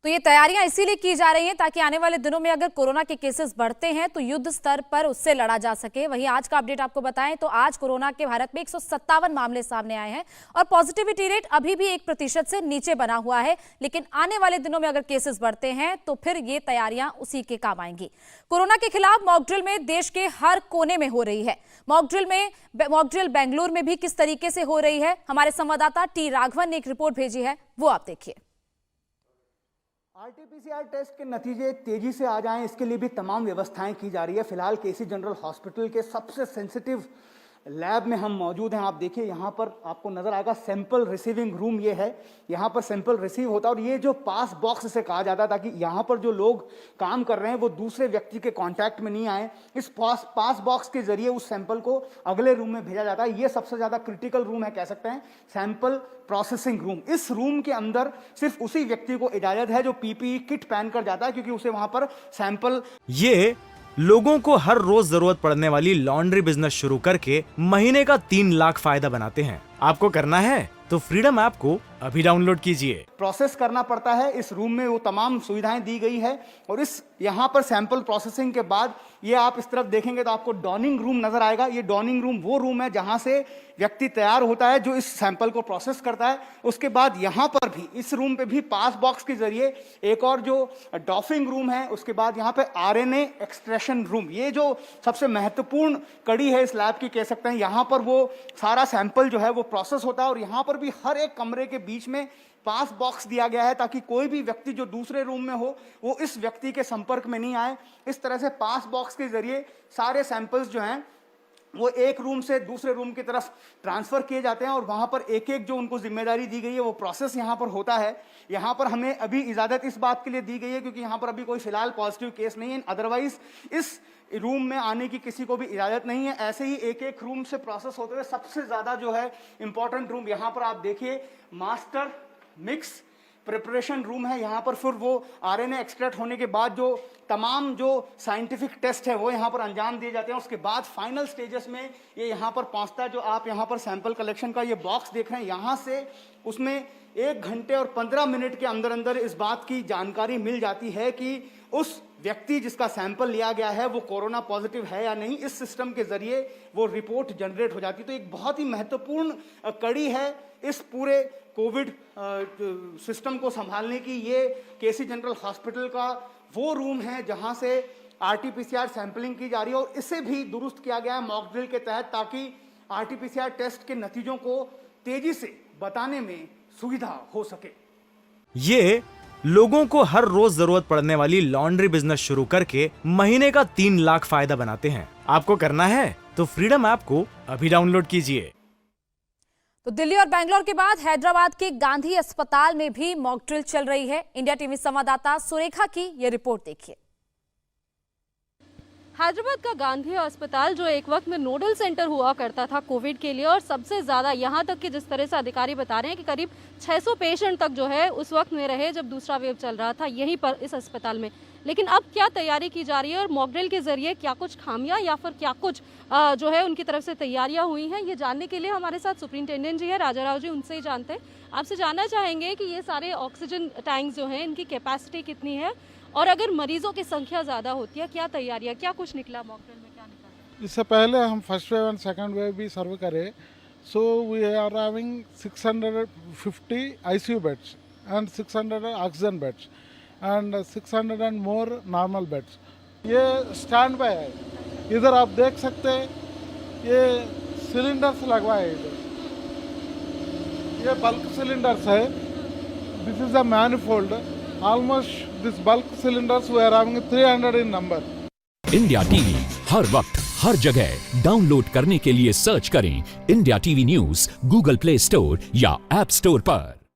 तो ये तैयारियां इसीलिए की जा रही हैं ताकि आने वाले दिनों में अगर कोरोना के केसेस बढ़ते हैं तो युद्ध स्तर पर उससे लड़ा जा सके। वहीं आज का अपडेट आपको बताएं तो आज कोरोना के भारत में 157 मामले सामने आए हैं और पॉजिटिविटी रेट अभी भी 1% से नीचे बना हुआ है। लेकिन आने वाले दिनों में अगर केसेस बढ़ते हैं तो फिर ये तैयारियां उसी के काम आएंगी। कोरोना के खिलाफ मॉक ड्रिल में देश के हर कोने में हो रही है। मॉक ड्रिल बेंगलुरु में भी किस तरीके से हो रही है, हमारे संवाददाता टी राघवन ने एक रिपोर्ट भेजी है, वो आप देखिए। आरटीपीसीआर टेस्ट के नतीजे तेजी से आ जाएं, इसके लिए भी तमाम व्यवस्थाएं की जा रही है। फिलहाल केसी जनरल हॉस्पिटल के सबसे सेंसिटिव लैब में हम मौजूद हैं। आप देखिए यहाँ पर आपको नजर आएगा सैंपल रिसीविंग रूम ये है। यहाँ पर सैंपल रिसीव होता है और ये जो पास बॉक्स से कहा जाता है ताकि यहाँ पर जो लोग काम कर रहे हैं वो दूसरे व्यक्ति के कांटेक्ट में नहीं आए। इस पास बॉक्स के जरिए उस सैंपल को अगले रूम में भेजा जाता है। ये सबसे ज्यादा क्रिटिकल रूम है, कह सकते हैं सैंपल प्रोसेसिंग रूम। इस रूम के अंदर सिर्फ उसी व्यक्ति को इजाजत है जो पीपीई किट पहन कर जाता है, क्योंकि उसे वहां पर सैंपल ये लोगों को हर रोज जरूरत पड़ने वाली लॉन्ड्री बिजनेस शुरू करके महीने का 3 लाख फायदा बनाते हैं। आपको करना है तो फ्रीडम ऐप को अभी डाउनलोड कीजिए। प्रोसेस करना पड़ता है। इस रूम में वो तमाम सुविधाएं दी गई है और इस यहाँ पर सैंपल प्रोसेसिंग के बाद ये आप इस तरफ देखेंगे तो आपको डॉनिंग रूम नजर आएगा। ये डॉनिंग रूम वो रूम है जहां से व्यक्ति तैयार होता है जो इस सैंपल को प्रोसेस करता है। उसके बाद यहाँ पर भी इस रूम पे भी पास बॉक्स के जरिए एक और जो डॉफिंग रूम है, उसके बाद यहाँ पे आरएनए एक्सट्रैक्शन रूम, ये जो सबसे महत्वपूर्ण कड़ी है इस लैब की, कह सकते हैं। यहाँ पर वो सारा सैंपल जो है वो प्रोसेस होता है और यहाँ पर भी हर एक कमरे के बीच में पास बॉक्स दिया गया है ताकि कोई भी व्यक्ति जो दूसरे रूम में हो वो इस व्यक्ति के संपर्क में नहीं आए। इस तरह से पास बॉक्स के जरिए सारे सैंपल्स जो हैं वो एक रूम से दूसरे रूम की तरफ ट्रांसफर किए जाते हैं और वहां पर एक एक जो उनको जिम्मेदारी दी गई है वो प्रोसेस यहां पर होता है। यहां पर हमें अभी इजाजत इस बात के लिए दी गई है क्योंकि यहां पर अभी कोई फिलहाल पॉजिटिव केस नहीं है, अदरवाइज इस रूम में आने की किसी को भी इजाजत नहीं है। ऐसे ही एक एक रूम से प्रोसेस होते हुए सबसे ज्यादा जो है इंपॉर्टेंट रूम यहां पर आप देखिए मास्टर मिक्स प्रिपरेशन रूम है। यहाँ पर फिर वो आरएनए एक्सट्रैक्ट होने के बाद जो तमाम जो साइंटिफिक टेस्ट है वो यहाँ पर अंजाम दिए जाते हैं। उसके बाद फाइनल स्टेजेस में ये यहाँ पर पहुँचता है। जो आप यहाँ पर सैंपल कलेक्शन का ये बॉक्स देख रहे हैं, यहाँ से उसमें 1 घंटे और 15 मिनट के अंदर अंदर इस बात की जानकारी मिल जाती है कि उस व्यक्ति जिसका सैंपल लिया गया है वो कोरोना पॉजिटिव है या नहीं। इस सिस्टम के जरिए वो रिपोर्ट जनरेट हो जाती है। तो एक बहुत ही महत्वपूर्ण कड़ी है इस पूरे कोविड सिस्टम को संभालने की। ये केसी जनरल हॉस्पिटल का वो रूम है जहां से आरटीपीसीआर सैंपलिंग की जा रही है और इसे भी दुरुस्त किया गया है मॉक ड्रिल के तहत ताकि आरटीपीसीआर टेस्ट के नतीजों को तेजी से बताने में सुविधा हो सके। ये लोगों को हर रोज जरूरत पड़ने वाली लॉन्ड्री बिजनेस शुरू करके महीने का 3 लाख फायदा बनाते हैं। आपको करना है तो फ्रीडम ऐप को अभी डाउनलोड कीजिए। तो दिल्ली और बेंगलोर के बाद हैदराबाद के गांधी अस्पताल में भी मॉक ड्रिल चल रही है। इंडिया टीवी संवाददाता सुरेखा की यह रिपोर्ट देखिए। हैदराबाद का गांधी अस्पताल जो एक वक्त में नोडल सेंटर हुआ करता था कोविड के लिए, और सबसे ज़्यादा यहाँ तक कि जिस तरह से अधिकारी बता रहे हैं कि करीब 600 पेशेंट तक जो है उस वक्त में रहे जब दूसरा वेव चल रहा था यहीं पर इस अस्पताल में। लेकिन अब क्या तैयारी की जा रही है और मॉक ड्रिल के जरिए क्या कुछ खामियां या फिर क्या कुछ जो है उनकी तरफ से तैयारियां हुई हैं, ये जानने के लिए हमारे साथ सुपरिंटेंडेंट जी है राजा राव जी, उनसे ही जानते हैं। आपसे जानना चाहेंगे कि ये सारे ऑक्सीजन टैंक्स जो हैं इनकी कैपेसिटी कितनी है और अगर मरीजों की संख्या ज़्यादा होती है क्या तैयारियां, क्या कुछ निकला मॉक ड्रिल में, क्या निकला? इससे पहले हम first wave and second wave भी सर्व करें। So we are having 650 ICU beds and 600 oxygen beds and 600 and more normal beds. ये स्टैंड बाय है, इधर आप देख सकते हैं ये सिलेंडर्स लगवाए इधर, ये बल्क सिलेंडर्स है। This is a manifold, almost this bulk cylinders we are having 300 in number. India TV हर वक्त हर जगह डाउनलोड करने के लिए सर्च करें India TV news Google Play Store या ऐप स्टोर पर।